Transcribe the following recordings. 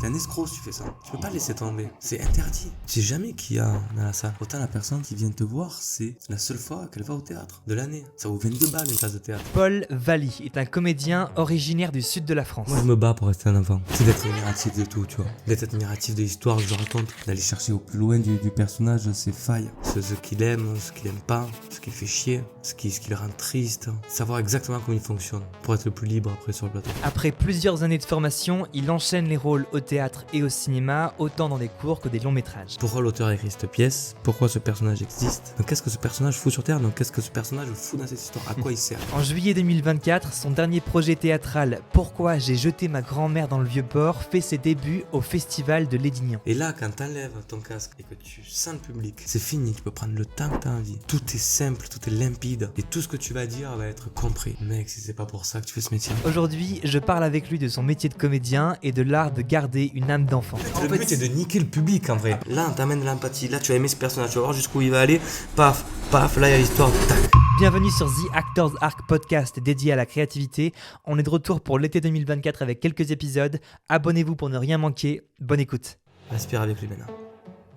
T'es un escroc si tu fais ça. Tu peux pas laisser tomber. C'est interdit. Tu sais jamais qui y a dans la salle. Autant la personne qui vient te voir, c'est la seule fois qu'elle va au théâtre de l'année. Ça vaut 22 balles une place de théâtre. Paul Valy est un comédien originaire du sud de la France. Moi je me bats pour rester un enfant. C'est d'être admiratif de tout, tu vois. D'être admiratif de l'histoire que je raconte. D'aller chercher au plus loin du personnage ses failles. Ce qu'il aime, ce qu'il aime pas, ce qui le fait chier, ce qui le rend triste. Savoir exactement comment il fonctionne. Pour être le plus libre après sur le plateau. Après plusieurs années de formation, il enchaîne les rôles au théâtre et au cinéma, autant dans des courts que des longs métrages. Pourquoi l'auteur a écrit cette pièce? Pourquoi ce personnage existe? Donc qu'est-ce que ce personnage fout sur Terre? Donc qu'est-ce que ce personnage fout dans cette histoire? À quoi il sert? En juillet 2024, son dernier projet théâtral « Pourquoi j'ai jeté ma grand-mère dans le Vieux-Port » fait ses débuts au festival de Lédignan. Et là, quand t'enlèves ton casque et que tu sens le public, c'est fini, tu peux prendre le temps que t'as envie. Tout est simple, tout est limpide, et tout ce que tu vas dire va être compris. Mec, si c'est pas pour ça que tu fais ce métier. Aujourd'hui, je parle avec lui de son métier de comédien et de l'art de garder une âme d'enfant. Le but c'est de niquer le public en vrai. Là, on t'amène de l'empathie, là tu vas aimer ce personnage, tu vas voir jusqu'où il va aller, paf, paf, là il y a l'histoire, tac. Bienvenue sur The Actors Arc Podcast dédié à la créativité. On est de retour pour l'été 2024 avec quelques épisodes. Abonnez-vous pour ne rien manquer. Bonne écoute. Respire avec lui maintenant.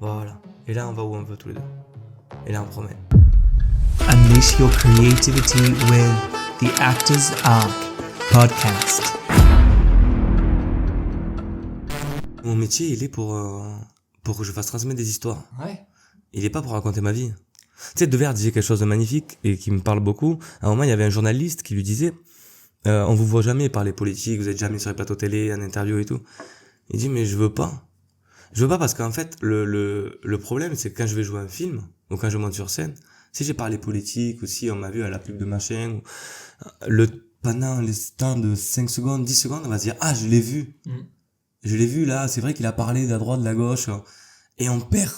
Voilà. Et là on va où on veut tous les deux. Et là on promène. Unleash your creativity with the Actors Arc Podcast. Mon métier il est pour que je fasse transmettre des histoires. Ouais. Il est pas pour raconter ma vie. Tu sais, Devers disait quelque chose de magnifique et qui me parle beaucoup. À un moment, il y avait un journaliste qui lui disait on vous voit jamais parler politique, vous êtes jamais sur les plateaux télé, en interview et tout. Il dit mais je veux pas. Je veux pas parce qu'en fait, le problème, c'est que quand je vais jouer un film, ou quand je monte sur scène, si j'ai parlé politique, ou si on m'a vu à la pub de machin, pendant les temps de 5 secondes, 10 secondes, on va se dire ah, je l'ai vu. Je l'ai vu là, c'est vrai qu'il a parlé de la droite, de la gauche, et on perd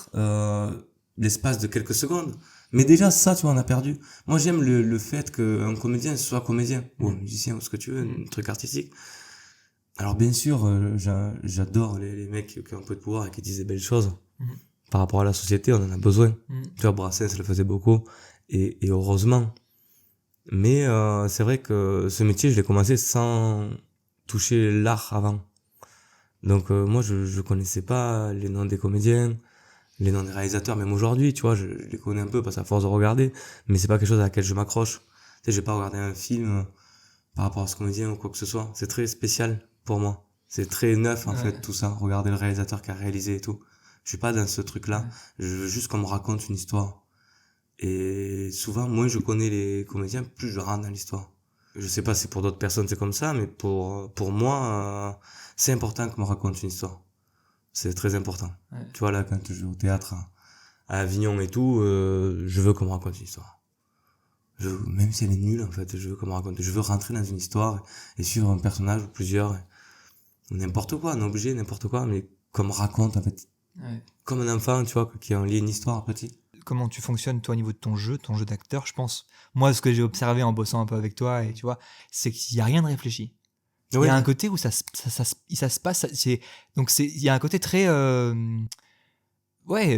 l'espace de quelques secondes. Mais déjà ça, tu vois, on a perdu. Moi j'aime le fait qu'un comédien soit comédien, ou un musicien, ou ce que tu veux, un truc artistique. Alors bien sûr, j'adore les mecs qui ont un peu de pouvoir et qui disent des belles choses. Par rapport à la société, on en a besoin. Tu vois, Brassens le faisait beaucoup, et heureusement. Mais c'est vrai que ce métier, je l'ai commencé sans toucher l'art avant. Donc moi je connaissais pas les noms des comédiens, les noms des réalisateurs, même aujourd'hui, tu vois, je les connais un peu parce qu'à force de regarder, mais c'est pas quelque chose à laquelle je m'accroche. Tu sais, j'ai pas regardé un film par rapport à ce comédien ou quoi que ce soit. C'est très spécial pour moi. C'est très neuf en fait tout ça, regarder le réalisateur qui a réalisé et tout. Je suis pas dans ce truc-là. Je veux juste qu'on me raconte une histoire. Et souvent, moins je connais les comédiens, plus je rentre dans l'histoire. Je sais pas si pour d'autres personnes c'est comme ça, mais pour moi, c'est important qu'on me raconte une histoire. C'est très important. Ouais. Tu vois, là, quand je joue au théâtre à Avignon et tout, je veux qu'on me raconte une histoire. Même si elle est nulle, en fait, je veux qu'on me raconte. Je veux rentrer dans une histoire et suivre un personnage ou plusieurs. N'importe quoi, un objet, n'importe quoi, mais qu'on me raconte, en fait. Ouais. Comme un enfant, tu vois, qui a lié une histoire petit. Comment tu fonctionnes, toi, au niveau de ton jeu d'acteur, je pense. Moi, ce que j'ai observé en bossant un peu avec toi, et tu vois, c'est qu'il y a rien de réfléchi. Il y a un côté où ça se passe, il y a un côté très,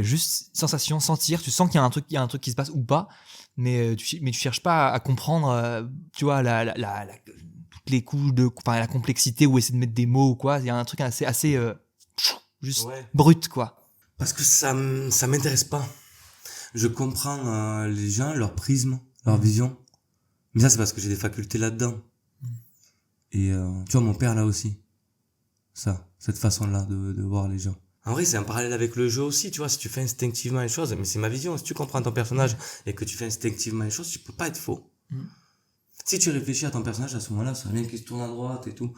juste sensation, sentir, tu sens qu'il y a un truc qui se passe ou pas, mais tu cherches pas à comprendre, tu vois, toutes les couches la complexité ou essayer de mettre des mots ou quoi, il y a un truc assez brut, quoi. Parce que ça m'intéresse pas. Je comprends les gens, leur prisme, leur vision. Mais ça, c'est parce que j'ai des facultés là-dedans. Et tu vois, mon père là aussi. Cette façon-là de voir les gens. En vrai, c'est un parallèle avec le jeu aussi, tu vois, si tu fais instinctivement les choses, mais c'est ma vision, si tu comprends ton personnage et que tu fais instinctivement les choses, tu peux pas être faux. Si tu réfléchis à ton personnage à ce moment-là, ça vient qu'il se tourne à droite et tout.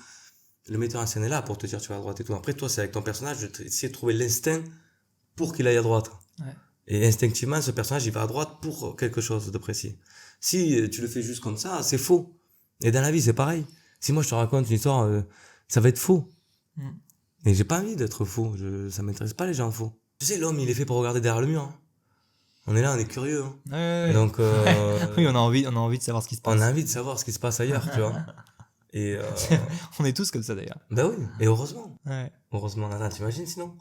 Le metteur en scène est là pour te dire tu vas à droite et tout. Après, toi, c'est avec ton personnage, essayer de trouver l'instinct pour qu'il aille à droite. Ouais. Et instinctivement, ce personnage, il va à droite pour quelque chose de précis. Si tu le fais juste comme ça, c'est faux. Et dans la vie, c'est pareil. Si moi, je te raconte une histoire, ça va être faux. Et j'ai pas envie d'être faux. Ça m'intéresse pas les gens faux. Tu sais, l'homme, il est fait pour regarder derrière le mur. Hein. On est là, on est curieux. Hein. Ouais. Donc, oui, on a envie de savoir ce qui se passe. On a envie de savoir ce qui se passe ailleurs, tu vois. Et on est tous comme ça, d'ailleurs. Bah oui, et heureusement. Ouais. Heureusement, Nathan, t'imagines sinon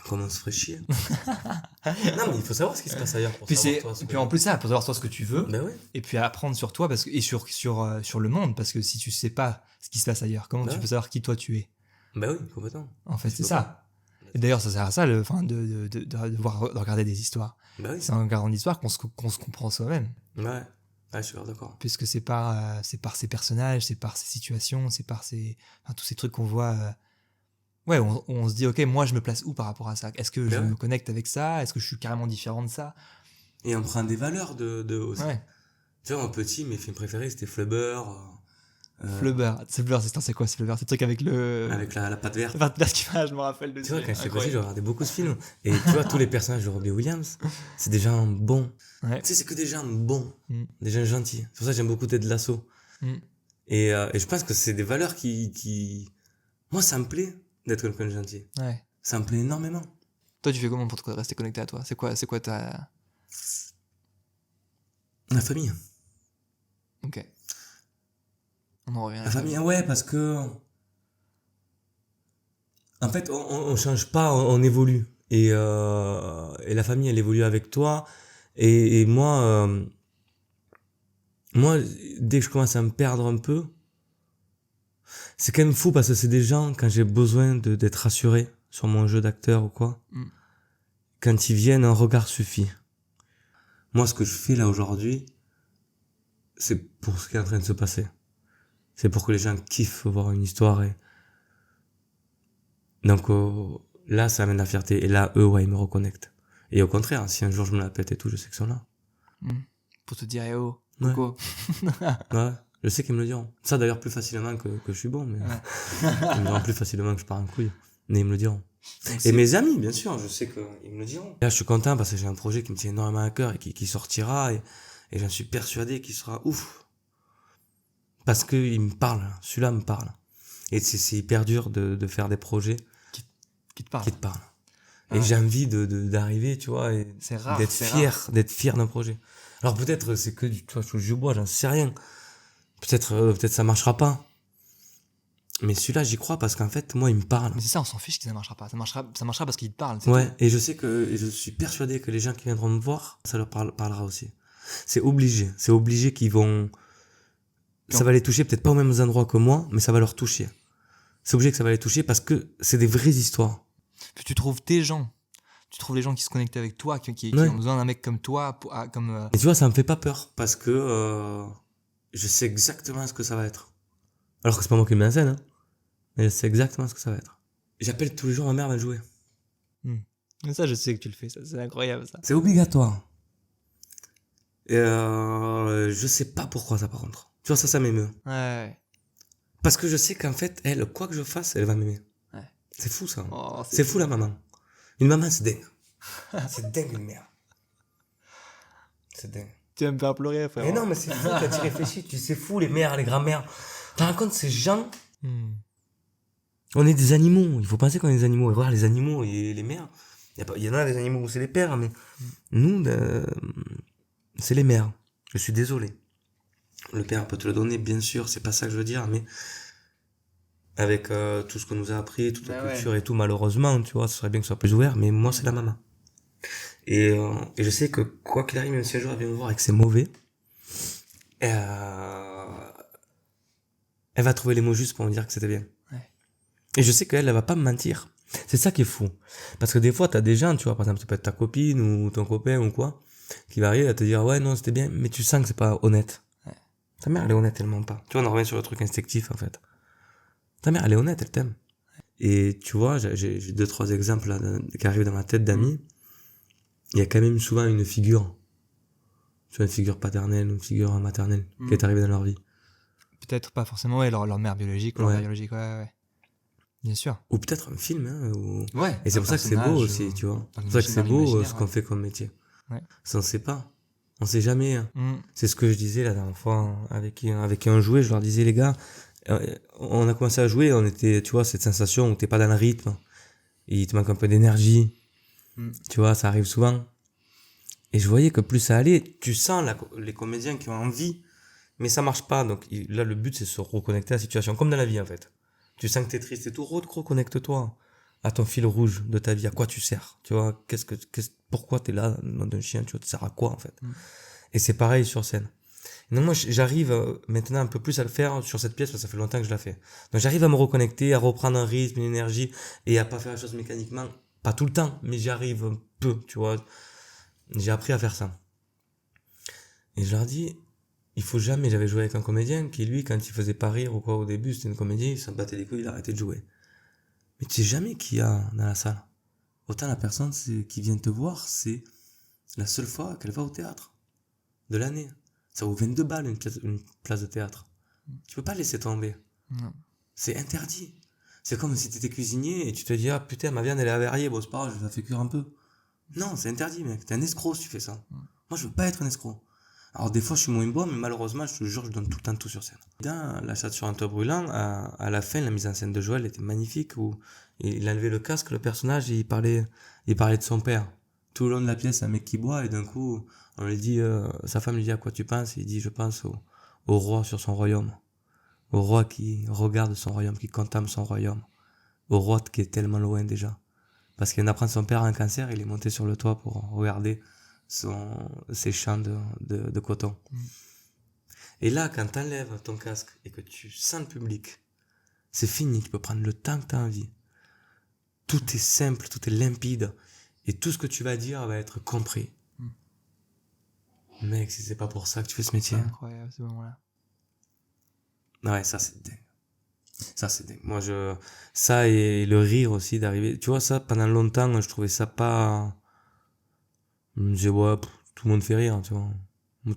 Comment on se ferait chier. Non, mais il faut savoir ce qui se passe ailleurs. Puis en plus, ça, pour savoir toi ce que tu veux. Ben oui. Et puis apprendre sur toi et sur le monde. Parce que si tu sais pas ce qui se passe ailleurs, comment tu peux savoir qui toi tu es? Bah oui, complètement. En fait, Tu c'est peux ça. Et d'ailleurs, ça sert à ça, de regarder des histoires. Bah oui. C'est en regardant des histoires qu'on se comprend soi-même. Ouais, je suis d'accord. Puisque c'est par ces personnages, c'est par ces situations, c'est par tous ces trucs qu'on voit. Ouais, on se dit, ok, moi je me place où par rapport à ça? Est-ce que je ouais. me connecte avec ça? Est-ce que je suis carrément différent de ça? Et on prend des valeurs de aussi. Ouais. Tu vois, en petit, mes films préférés, c'était Flubber. Flubber, c'est quoi Flubber? C'est le truc avec le. Avec la patte verte. Enfin, là, ce qui m'a, je me rappelle de Tu vois, quand j'étais petit, Incroyable. je regardais beaucoup ce film. Et tu vois, tous les personnages de Robbie Williams, c'est des gens bons. Ouais. Tu sais, c'est que des gens bons. Mm. Des gens gentils. C'est pour ça que j'aime beaucoup Ted Lasso. Mm. Et je pense que c'est des valeurs qui... Moi, ça me plaît d'être quelqu'un de gentil. Ouais. Ça me plaît énormément. Toi, tu fais comment pour te rester connecté à toi? C'est quoi ta. La famille. Ok. On en revient à La famille, ouais, parce que... En fait, on change pas, on évolue. Et la famille, elle évolue avec toi. Et moi, dès que je commence à me perdre un peu, c'est quand même fou parce que c'est des gens, quand j'ai besoin d'être rassuré sur mon jeu d'acteur ou quoi, quand ils viennent, un regard suffit. Moi, ce que je fais là aujourd'hui, c'est pour ce qui est en train de se passer. C'est pour que les gens kiffent voir une histoire. Et... Donc là, ça amène la fierté. Et là, eux, ouais, ils me reconnectent. Et au contraire, si un jour je me la pète et tout, je sais qu'ils sont là. Pour te dire, eh oh, Ouais. Coco. Ouais, je sais qu'ils me le diront. Ça d'ailleurs plus facilement que je suis bon, mais ils me diront plus facilement que je pars en couille. Mais ils me le diront. Et mes amis, bien sûr, je sais qu'ils me le diront. Là, je suis content parce que j'ai un projet qui me tient énormément à cœur et qui sortira et j'en suis persuadé qu'il sera ouf. Parce que il me parle, celui-là me parle. Et c'est hyper dur de faire des projets Qui te parle. qui te parlent. Ouais. Et j'ai envie d'arriver, tu vois, et C'est rare. d'être c'est fier d'un projet. Alors peut-être c'est que tu vois, je touche du bois, j'en sais rien. Peut-être ça marchera pas. Mais celui-là, j'y crois parce qu'en fait, moi, il me parle. Mais c'est ça, on s'en fiche que ça marchera pas. Ça marchera parce qu'il te parle. Ouais, et je sais et je suis persuadé que les gens qui viendront me voir, ça leur parlera aussi. C'est obligé qu'ils vont, ça va les toucher peut-être pas aux mêmes endroits que moi, mais ça va leur toucher. C'est obligé que ça va les toucher parce que c'est des vraies histoires. Puis tu trouves tes gens. Tu trouves les gens qui se connectent avec toi, qui Ouais. ont besoin d'un mec comme toi, Et tu vois, ça me fait pas peur parce que je sais exactement ce que ça va être. Alors que c'est pas moi qui le mets en scène, hein. Mais je sais exactement ce que ça va être. J'appelle tous les jours ma mère à jouer. Mais ça, je sais que tu le fais, ça, c'est incroyable ça. C'est obligatoire. Et je sais pas pourquoi ça par contre. Tu vois, ça m'émeut. Ouais. Parce que je sais qu'en fait, elle, quoi que je fasse, elle va m'aimer. Ouais. C'est fou ça. Oh, C'est fou la maman. Une maman, c'est dingue. C'est dingue une mère. C'est dingue. Tu vas me faire pleurer, frère. Mais non, mais c'est fou quand tu réfléchis. C'est fou les mères, les grands-mères. Tu te rends compte, ces gens, on est des animaux. Il faut penser qu'on est des animaux. Et voir les animaux et les mères. Il y en a des animaux où c'est les pères, mais nous, c'est les mères. Je suis désolé. Le père peut te le donner, bien sûr, c'est pas ça que je veux dire, mais avec tout ce qu'on nous a appris, toute la culture et tout, malheureusement, tu vois, ce serait bien que ce soit plus ouvert, mais moi, c'est la maman. Et je sais que quoi qu'il arrive, même si un jour elle vient me voir et que c'est mauvais, elle va trouver les mots justes pour me dire que c'était bien. Ouais. Et je sais qu'elle va pas me mentir. C'est ça qui est fou. Parce que des fois, t'as des gens, tu vois, par exemple, ça peut être ta copine ou ton copain ou quoi, qui va arriver à te dire, ouais, non, c'était bien, mais tu sens que c'est pas honnête. Ouais. Ta mère, elle est honnête, elle ment pas. Tu vois, on en revient sur le truc instinctif, en fait. Ta mère, elle est honnête, elle t'aime. Et tu vois, j'ai 2-3 exemples là, qui arrivent dans ma tête d'amis. Il y a quand même souvent une figure. Tu vois, une figure paternelle, une figure maternelle qui est arrivée dans leur vie. Peut-être pas forcément, ouais, leur mère biologique, leur Ouais. mère biologique, ouais. Bien sûr. Ou peut-être un film, hein. Ouais. Et c'est pour ça que c'est beau aussi, tu vois. C'est pour ça que c'est beau ce qu'on fait comme métier. Ouais. Ça, on sait pas. On sait jamais. Hein. Mm. C'est ce que je disais la dernière fois avec qui on jouait. Je leur disais, les gars, on a commencé à jouer, on était, tu vois, cette sensation où t'es pas dans le rythme. Et il te manque un peu d'énergie. Tu vois, ça arrive souvent. Et je voyais que plus ça allait, tu sens les comédiens qui ont envie, mais ça marche pas. Donc là, le but, c'est de se reconnecter à la situation, comme dans la vie, en fait. Tu sens que t'es triste et tout, reconnecte-toi à ton fil rouge de ta vie, à quoi tu sers. Tu vois, pourquoi t'es là, nom d'un chien, tu vois, tu sers à quoi, en fait. Et c'est pareil sur scène. Donc moi, j'arrive maintenant un peu plus à le faire sur cette pièce, parce que ça fait longtemps que je la fais. Donc j'arrive à me reconnecter, à reprendre un rythme, une énergie, et à pas faire les choses mécaniquement. Pas tout le temps, mais j'y arrive un peu, tu vois. J'ai appris à faire ça. Et je leur dis, il faut jamais, j'avais joué avec un comédien qui, lui, quand il faisait pas rire ou quoi au début, c'était une comédie, il s'en battait les couilles, il arrêtait de jouer. Mais tu sais jamais qui y a dans la salle. Autant la personne qui vient te voir, c'est la seule fois qu'elle va au théâtre de l'année. Ça vaut 22 balles une place de théâtre. Tu peux pas laisser tomber. Non. C'est interdit. C'est comme si t'étais cuisinier et tu te dis, ah putain, ma viande elle est avariée, bon c'est pas grave, je la fais cuire un peu. Non, c'est interdit mec, t'es un escroc si tu fais ça. Moi je veux pas être un escroc. Alors des fois je suis moins bon, mais malheureusement je te jure je donne tout le temps tout sur scène. Dans La chatte sur un toit brûlant, à la fin la mise en scène de Joël était magnifique, où il enlevait le casque, le personnage, et il parlait de son père. Tout le long de la pièce, un mec qui boit, et d'un coup on lui dit, sa femme lui dit à quoi tu penses, et il dit je pense au roi sur son royaume. Au roi qui regarde son royaume, qui contemple son royaume. Au roi qui est tellement loin déjà. Parce qu'il vient d'apprendre son père a un cancer, il est monté sur le toit pour regarder ses champs de coton. Et là, quand t'enlèves ton casque et que tu sens le public, c'est fini, tu peux prendre le temps que t'as envie. Tout est simple, tout est limpide, et tout ce que tu vas dire va être compris. Mec, si c'est pas pour ça que tu fais ce métier. C'est incroyable ce moment-là. Ouais, ça c'est dingue. Ça c'est dingue. Moi ça et le rire aussi d'arriver. Tu vois ça pendant longtemps, je trouvais ça pas. Je me disais ouais, tout le monde fait rire, tu vois.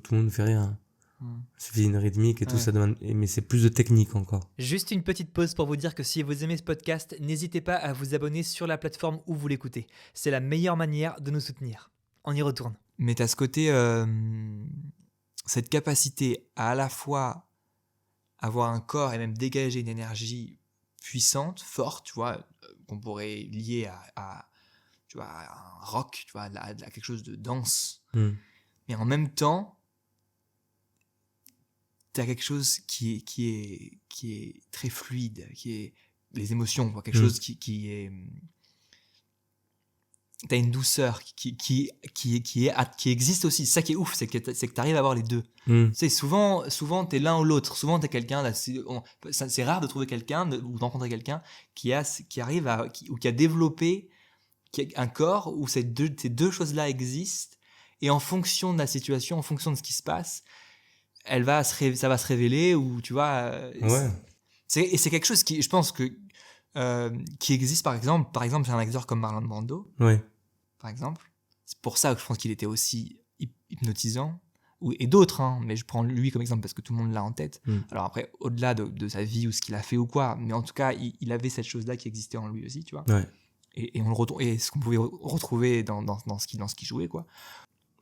Tout le monde fait rire. Il suffit d'une rythmique et tout, Ouais. ça demande. Mais c'est plus de technique encore. Juste une petite pause pour vous dire que si vous aimez ce podcast, n'hésitez pas à vous abonner sur la plateforme où vous l'écoutez. C'est la meilleure manière de nous soutenir. On y retourne. Mais tu as ce côté, cette capacité à la fois avoir un corps et même dégager une énergie puissante, forte, tu vois, qu'on pourrait lier tu vois, à un rock, tu vois, à quelque chose de dense. Mais en même temps, tu as quelque chose qui est très fluide, qui est les émotions, quoi, quelque chose qui est... T'as une douceur qui existe aussi. C'est ça qui est ouf, c'est que tu arrives à avoir les deux. Tu sais, souvent t'es l'un ou l'autre. Souvent t'es quelqu'un, c'est rare de trouver quelqu'un ou de rencontrer quelqu'un qui a développé un corps où ces deux choses-là existent, et en fonction de la situation, en fonction de ce qui se passe, ça va se révéler, ou tu vois. Ouais. C'est quelque chose qui, je pense que qui existe par exemple chez un acteur comme Marlon Brando, Ouais. par exemple. C'est pour ça que je pense qu'il était aussi hypnotisant, et d'autres, hein, mais je prends lui comme exemple parce que tout le monde l'a en tête. Alors après, au-delà de sa vie ou ce qu'il a fait ou quoi, mais en tout cas il avait cette chose-là qui existait en lui aussi, tu vois. Ouais. Et on le retrouve, et ce qu'on pouvait retrouver dans ce qu'il jouait, quoi.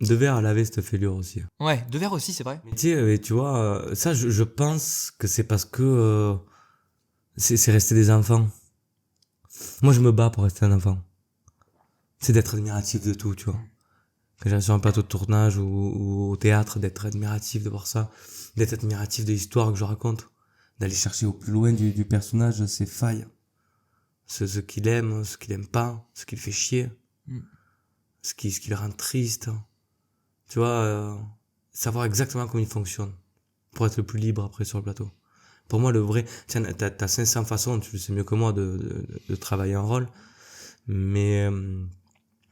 Devers à laver cette fêlure aussi. Ouais, Devers aussi, c'est vrai. Mais tu vois, ça je pense que c'est parce que c'est rester des enfants. Moi je me bats pour rester un enfant. C'est d'être admiratif de tout, tu vois. Quand j'arrive sur un plateau de tournage ou au théâtre, d'être admiratif de voir ça, d'être admiratif de l'histoire que je raconte, d'aller chercher au plus loin du personnage ses failles, ce qu'il aime, ce qu'il aime pas, ce qui le fait chier, ce qui le rend triste. Tu vois, savoir exactement comment il fonctionne pour être le plus libre après sur le plateau. Pour moi, le vrai, tiens, t'as 500 façons, tu le sais mieux que moi, de travailler un rôle, mais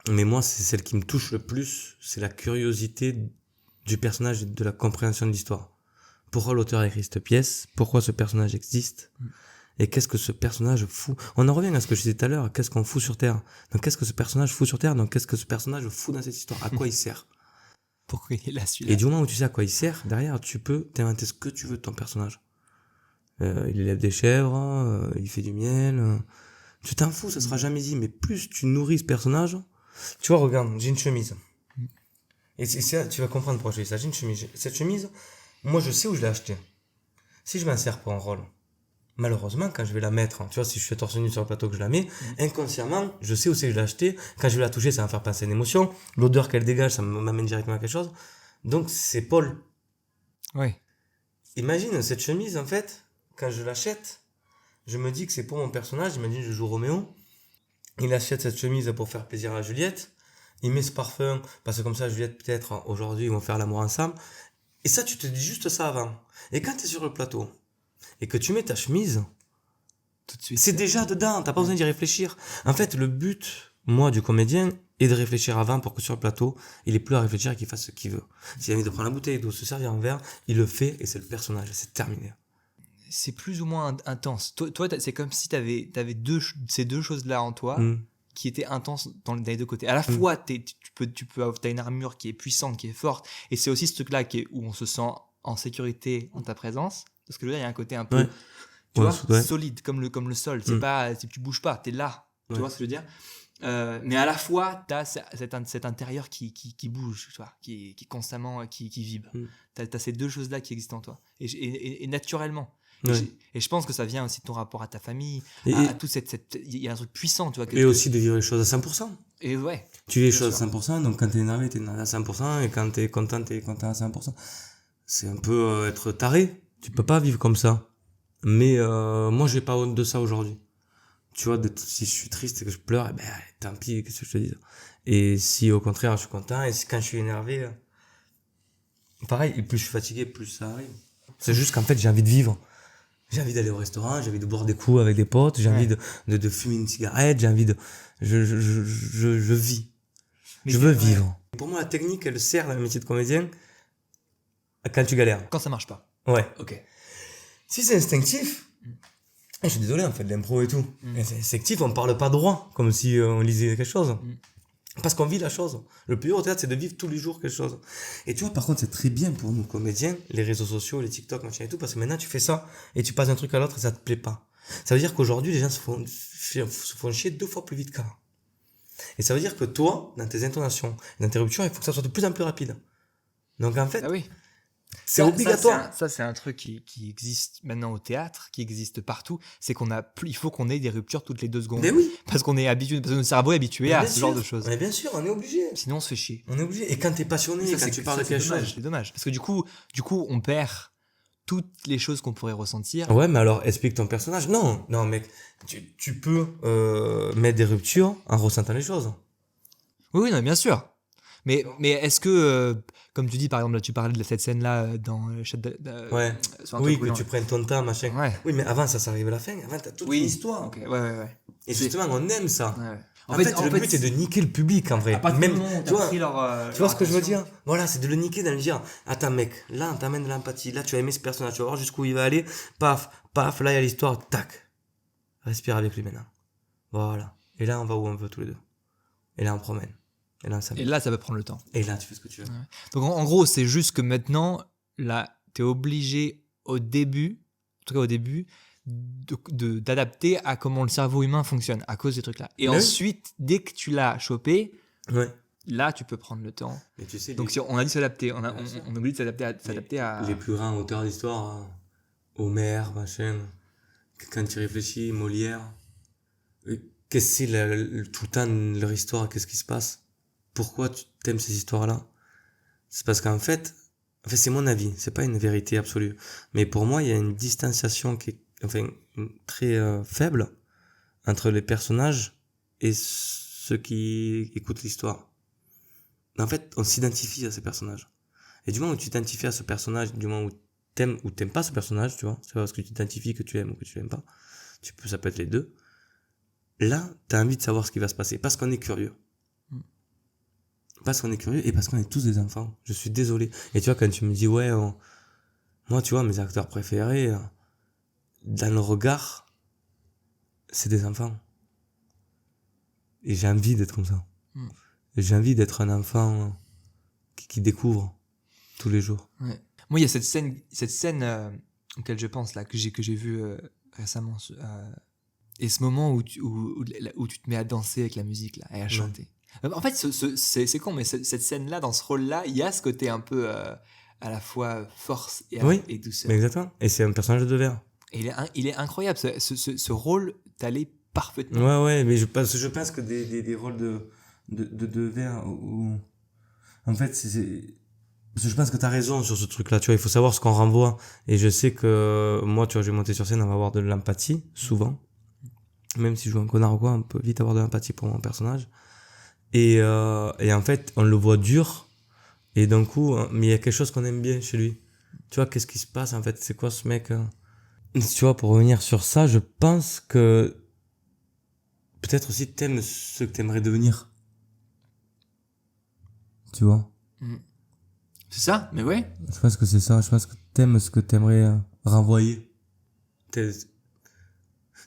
moi, c'est celle qui me touche le plus, c'est la curiosité du personnage et de la compréhension de l'histoire. Pourquoi l'auteur a écrit cette pièce? Pourquoi ce personnage existe? Et qu'est-ce que ce personnage fout? On en revient à ce que je disais tout à l'heure, qu'est-ce qu'on fout sur Terre? Donc qu'est-ce que ce personnage fout sur Terre? Donc qu'est-ce que ce personnage fout dans cette histoire? À quoi il sert? Pourquoi il est là, celui-là? Et du moment où tu sais à quoi il sert, derrière, tu peux t'inventer ce que tu veux de ton personnage. Il élève des chèvres, il fait du miel. Tu t'en fous, ça sera jamais dit. Mais plus tu nourris ce personnage... Tu vois, regarde, j'ai une chemise. Et tu vas comprendre pourquoi j'ai ça. J'ai une chemise. Cette chemise, moi, je sais où je l'ai achetée. Si je m'en sers pour un rôle, malheureusement, quand je vais la mettre, tu vois, si je suis torse nu sur le plateau que je la mets, inconsciemment, je sais où c'est que je l'ai achetée. Quand je vais la toucher, ça va me faire passer une émotion. L'odeur qu'elle dégage, ça m'amène directement à quelque chose. Donc, c'est Paul. Ouais. Imagine, cette chemise, en fait, quand je l'achète, je me dis que c'est pour mon personnage. Imagine, je joue Roméo. Il achète cette chemise pour faire plaisir à Juliette. Il met ce parfum, parce que comme ça, Juliette, peut-être, aujourd'hui, ils vont faire l'amour ensemble. Et ça, tu te dis juste ça avant. Et quand tu es sur le plateau et que tu mets ta chemise, Tout de suite. c'est déjà dedans, t'as pas besoin d'y réfléchir. En fait, le but, moi, du comédien, est de réfléchir avant pour que sur le plateau, il ait plus à réfléchir et qu'il fasse ce qu'il veut. S'il a envie de prendre la bouteille d'eau, se servir un verre, il le fait et c'est le personnage, c'est terminé. C'est plus ou moins intense. Toi, c'est comme si t'avais ces deux choses-là en toi Mm. qui étaient intenses dans les deux côtés. À la fois, t'as une armure qui est puissante, qui est forte, et c'est aussi ce truc-là où on se sent en sécurité en ta présence. Parce que là, il y a un côté un peu, Ouais. tu Ouais, vois, ouais. solide, comme le sol. C'est pas, tu bouges pas, t'es là. Tu Ouais. vois ce que je veux dire? Mais à la fois, t'as cet intérieur qui bouge, tu vois, qui est constamment, qui vibre. Mm. T'as ces deux choses-là qui existent en toi. Et naturellement. Ouais. Et je pense que ça vient aussi de ton rapport à ta famille, Et- à tout il y a un truc puissant, tu vois. Et aussi de vivre les choses à 100%. Et ouais. Tu vis les Bien choses à sûr. 100%, donc quand t'es énervé à 100%, et quand t'es content à 100%. C'est un peu être taré. Tu peux pas vivre comme ça. Mais moi, j'ai pas honte de ça aujourd'hui. Tu vois, si je suis triste et que je pleure, eh ben, tant pis, qu'est-ce que je te dis. Et si au contraire, je suis content, et si quand je suis énervé, pareil, et plus je suis fatigué, plus ça arrive. C'est juste qu'en fait, j'ai envie de vivre. J'ai envie d'aller au restaurant, j'ai envie de boire des coups avec des potes, j'ai Ouais. envie de fumer une cigarette, j'ai envie de... Je vis. Mais Je veux ouais. vivre. Pour moi, la technique, elle sert dans le métier de comédien quand tu galères. Quand ça marche pas. Ouais. Ok. Si c'est instinctif, je suis désolé, on fait de l'impro et tout. Mais c'est instinctif, on parle pas droit, comme si on lisait quelque chose. Parce qu'on vit la chose. Le plus dur au théâtre, c'est de vivre tous les jours quelque chose. Et tu vois, par contre, c'est très bien pour nous comédiens, les réseaux sociaux, les TikTok, machin et tout, parce que maintenant, tu fais ça, et tu passes d'un truc à l'autre et ça te plaît pas. Ça veut dire qu'aujourd'hui, les gens se font chier 2 fois plus vite qu'avant. Et ça veut dire que toi, dans tes intonations, dans tes ruptures, il faut que ça soit de plus en plus rapide. Donc en fait, Ah oui. c'est obligatoire. Ça, c'est un truc qui existe maintenant au théâtre, qui existe partout. C'est il faut qu'on ait des ruptures toutes les 2 secondes. Mais oui. Parce qu'on est habitué, parce que notre cerveau est habitué à Bien ce sûr. genre de choses. Mais bien sûr, on est obligé. Sinon, on se fait chier. On est obligé. Et quand t'es passionné, Ça, quand c'est- tu parles ça, de c'est quelque dommage, chose. c'est dommage. Parce que du coup, on perd toutes les choses qu'on pourrait ressentir. Ouais, mais alors, explique ton personnage. Non, non, mec, tu peux mettre des ruptures en ressentant les choses. Oui, non, bien sûr. Mais est-ce que, comme tu dis, par exemple, là, tu parlais de cette scène-là dans Ouais. sur un Oui, truc que brûlant. tu prennes ton temps, machin. Ouais. Oui, mais avant, ça arrive à la fin. Avant, t'as toute Oui. une histoire. Ok, ouais. Et justement, on aime ça. Ouais. En fait, le but est de niquer le public, en vrai. Même, tu vois, tu vois ce que je veux dire? Voilà, c'est de le niquer, de le dire, attends, mec, là, on t'amène de l'empathie. Là, tu as aimé ce personnage. Tu vas voir jusqu'où il va aller. Paf, paf, là, il y a l'histoire. Tac. Respire avec lui maintenant. Voilà. Et là, on va où on veut tous les deux. Et là, on promène. Et là, on Et s'amène. là, ça va prendre le temps. Et là, tu fais ce que tu veux. Donc, en gros, c'est juste que maintenant, là, t'es obligé au début, en tout cas au début, d'adapter à comment le cerveau humain fonctionne à cause de ces trucs-là. Et Mais oui. ensuite, dès que tu l'as chopé, Ouais. là, tu peux prendre le temps. Mais tu sais, Donc, si on a dit s'adapter, on oublie de s'adapter à. les plus grands auteurs d'histoire, Homère, machin, quand tu réfléchis, Molière, qu'est-ce que c'est tout le temps leur histoire, qu'est-ce qui se passe? Pourquoi tu t'aimes ces histoires-là? C'est parce qu'en fait, c'est mon avis, c'est pas une vérité absolue. Mais pour moi, il y a une distanciation qui est, très faible entre les personnages et ceux qui écoutent l'histoire. En fait, on s'identifie à ces personnages. Et du moment où tu t'identifies à ce personnage, du moment où t'aimes ou t'aimes pas ce personnage, tu vois, c'est parce que tu t'identifies que tu aimes ou que tu l'aimes pas, ça peut être les deux. Là, t'as envie de savoir ce qui va se passer, parce qu'on est curieux. Parce qu'on est curieux et parce qu'on est tous des enfants. Je suis désolé. Et tu vois, quand tu me dis, ouais, moi, tu vois, mes acteurs préférés, dans le regard, c'est des enfants. Et j'ai envie d'être comme ça. Et j'ai envie d'être un enfant qui découvre tous les jours. Ouais. Moi, il y a cette scène auquel je pense là que j'ai vue récemment, et ce moment où tu te mets à danser avec la musique là et à chanter. En fait, c'est con, mais cette scène-là, dans ce rôle-là, il y a ce côté un peu à la fois force et douceur. Mais exactement. Et c'est un personnage de verre. Et il est incroyable. Ce rôle t'allait parfaitement. Ouais, mais je pense que des rôles de verre où en fait, parce que je pense que t'as raison sur ce truc-là, tu vois, il faut savoir ce qu'on renvoie. Et je sais que moi, tu vois, je vais monter sur scène, on va avoir de l'empathie, souvent. Même si je joue un connard ou quoi, on peut vite avoir de l'empathie pour mon personnage. Et en fait, on le voit dur. Et d'un coup, mais il y a quelque chose qu'on aime bien chez lui. Tu vois, qu'est-ce qui se passe en fait? C'est quoi ce mec? Tu vois, pour revenir sur ça, je pense que peut-être aussi t'aimes ce que t'aimerais devenir. Tu vois? C'est ça, mais ouais. Je pense que c'est ça. Je pense que t'aimes ce que t'aimerais renvoyer.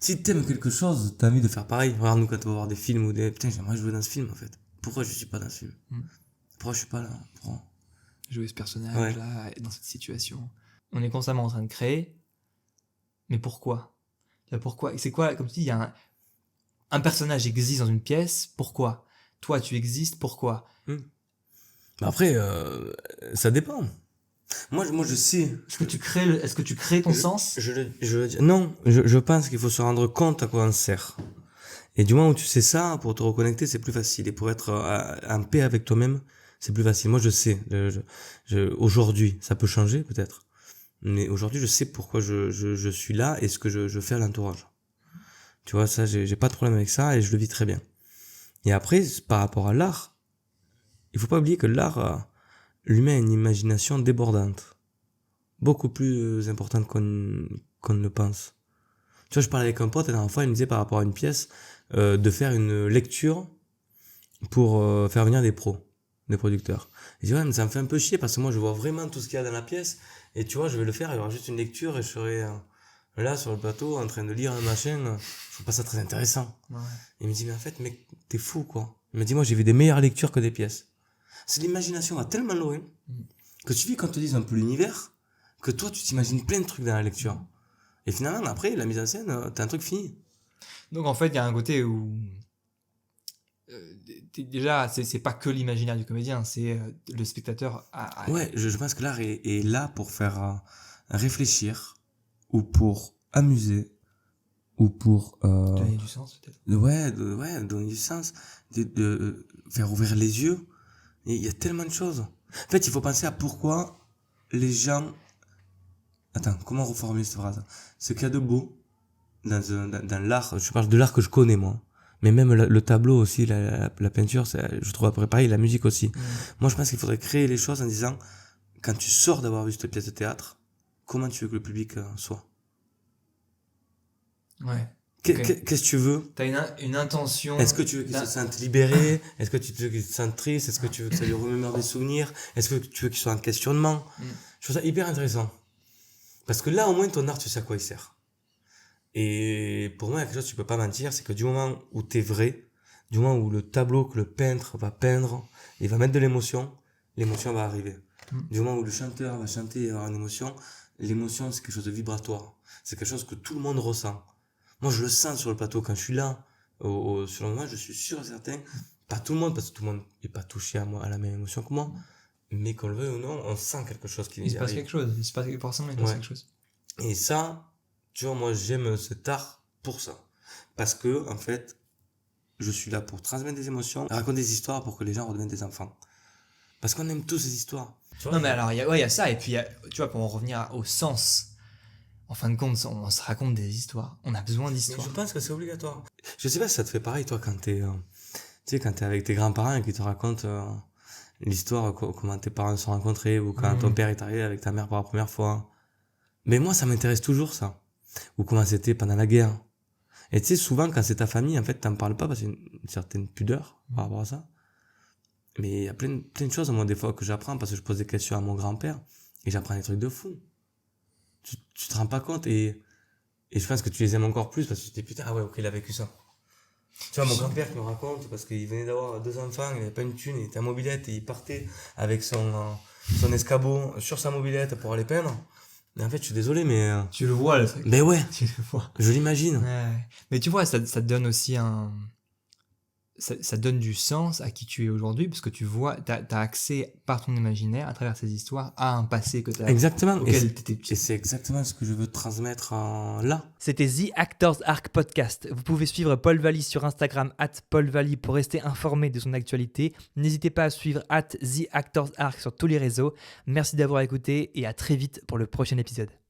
Si t'aimes quelque chose, t'as envie de faire pareil. Regarde, nous, quand on va voir des films ou des... Putain, j'aimerais jouer dans ce film, en fait. Pourquoi je suis pas dans ce film? Pourquoi je suis pas là? Pourquoi? Jouer ce personnage-là, dans cette situation. On est constamment en train de créer, mais pourquoi? Pourquoi? C'est quoi, comme tu dis, il y a un personnage existe dans une pièce, pourquoi? Toi, tu existes, pourquoi? Après, ça dépend. Moi, je sais. Est-ce que tu crées ton sens? Non, je pense qu'il faut se rendre compte à quoi on sert. Et du moment où tu sais ça, pour te reconnecter, c'est plus facile. Et pour être en paix avec toi-même, c'est plus facile. Moi, je sais. Aujourd'hui, ça peut changer peut-être. Mais aujourd'hui, je sais pourquoi je suis là et ce que je fais à l'entourage. Tu vois, ça, j'ai pas de problème avec ça et je le vis très bien. Et après, par rapport à l'art, il faut pas oublier que l'art, l'humain a une imagination débordante. Beaucoup plus importante qu'on ne le pense. Tu vois, je parlais avec un pote la dernière fois, il me disait par rapport à une pièce, de faire une lecture pour faire venir des pros, des producteurs. Et je dis, ouais, mais ça me fait un peu chier parce que moi, je vois vraiment tout ce qu'il y a dans la pièce. Et tu vois, je vais le faire, il y aura juste une lecture et je serai là sur le plateau en train de lire un machin. Je trouve pas ça très intéressant. Ouais. Il me dit, mais en fait, mec, t'es fou, quoi. Il m'a dit, moi, j'ai vu des meilleures lectures que des pièces. C'est l'imagination va tellement loin que tu vis quand on te dise un peu l'univers que toi, tu t'imagines plein de trucs dans la lecture. Et finalement, après, la mise en scène, t'as un truc fini. Donc, en fait, il y a un côté où... déjà, c'est pas que l'imaginaire du comédien, c'est le spectateur. Ouais, je pense que l'art est là pour faire réfléchir, ou pour amuser, ou pour... donner du sens, peut-être. Ouais, donner du sens, de faire ouvrir les yeux. Et il y a tellement de choses. En fait, il faut penser à pourquoi les gens... Attends, comment reformuler cette phrase? Ce qu'il y a de beau dans l'art, je parle de l'art que je connais, moi. Mais même le tableau aussi, la peinture, je trouve après pareil, la musique aussi. Moi, je pense qu'il faudrait créer les choses en disant, quand tu sors d'avoir vu cette pièce de théâtre, comment tu veux que le public soit? Ouais. Qu'est-ce que tu veux? T'as une intention. Est-ce que tu veux qu'il se sente libéré? Est-ce que tu veux qu'il se sente triste? Est-ce que tu veux que ça lui remémore des souvenirs? Est-ce que tu veux qu'il soit en questionnement? Je trouve ça hyper intéressant. Parce que là, au moins, ton art, tu sais à quoi il sert. Et pour moi, il y a quelque chose que tu peux pas mentir, c'est que du moment où t'es vrai, du moment où le tableau que le peintre va peindre, il va mettre de l'émotion va arriver. Du moment où le chanteur va chanter et avoir une émotion, l'émotion, c'est quelque chose de vibratoire. C'est quelque chose que tout le monde ressent. Moi, je le sens sur le plateau quand je suis là. Sur le moment, je suis sûr et certain, pas tout le monde, parce que tout le monde n'est pas touché à la même émotion que moi, mais qu'on le veuille ou non, on sent quelque chose qui il se passe quelque chose. Il se passe forcément quelque chose. Et ça, tu vois, moi, j'aime cet art pour ça. Parce que, en fait, je suis là pour transmettre des émotions, raconter des histoires pour que les gens redeviennent des enfants. Parce qu'on aime tous ces histoires. Non, mais alors, il y a ça, et puis, tu vois, pour en revenir au sens, en fin de compte, on se raconte des histoires. On a besoin d'histoires. Mais je pense que c'est obligatoire. Je sais pas si ça te fait pareil, toi, quand t'es avec tes grands-parents et qu'ils te racontent l'histoire, comment tes parents se sont rencontrés, ou quand ton père est arrivé avec ta mère pour la première fois. Mais moi, ça m'intéresse toujours, ça. Ou comment c'était pendant la guerre. Et tu sais, souvent, quand c'est ta famille, en fait, t'en parles pas parce qu'il y a une certaine pudeur par rapport à ça. Mais il y a plein de choses, moi, des fois, que j'apprends parce que je pose des questions à mon grand-père et j'apprends des trucs de fou. Tu te rends pas compte et je pense que tu les aimes encore plus parce que tu te dis, putain, ah ouais, ok, il a vécu ça. Tu vois, mon grand-père qui me raconte, parce qu'il venait d'avoir 2 enfants, il avait pas une thune, il était en mobilette et il partait avec son escabeau sur sa mobilette pour aller peindre. Mais en fait, je suis désolé, mais... Tu le vois, le truc. Mais ouais, tu le vois. Je l'imagine. Ouais. Mais tu vois, ça te donne aussi ça donne du sens à qui tu es aujourd'hui, parce que tu vois, t'as accès par ton imaginaire, à travers ces histoires, à un passé que t'as... Exactement. Auquel t'étais petit. Et c'est exactement ce que je veux transmettre là. C'était The Actors Arc Podcast. Vous pouvez suivre Paul Valley sur Instagram @PaulValley pour rester informé de son actualité. N'hésitez pas à suivre @The Actors Arc sur tous les réseaux. Merci d'avoir écouté et à très vite pour le prochain épisode.